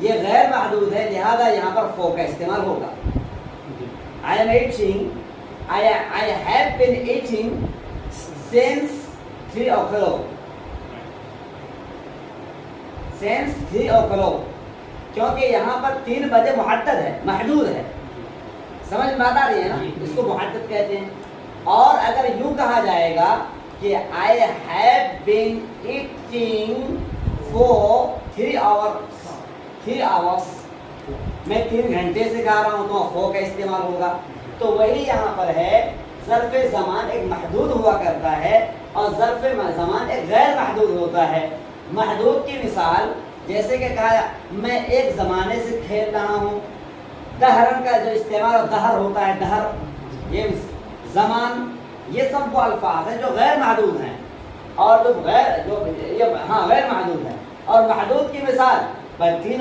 یہ غیر محدود ہے، لہذا یہاں پر فور کا استعمال ہوگا. I am eating, I have been eating since 3 o'clock. Since 3 o'clock. کیونکہ یہاں پر 3 بجے محدد ہے، محدود ہے. سمجھ میں آ رہی ہے نا؟ اس کو محدد کہتے ہیں. اور اگر یوں کہا جائے گا کہ I have been eating for 3 hours. میں 3 گھنٹے سے کھا رہا ہوں تو فور کا استعمال ہوگا. تو وہی یہاں پر ہے، ظرف زمان ایک محدود ہوا کرتا ہے اور ظرف زمان ایک غیر محدود ہوتا ہے. محدود کی مثال جیسے کہ کہا میں ایک زمانے سے کھیل رہا ہوں. دہرن کا جو استعمال دہر ہوتا ہے، دہر یہ زمان، یہ سب وہ الفاظ ہیں جو غیر محدود ہیں اور غیر محدود ہیں. اور محدود کی مثال 3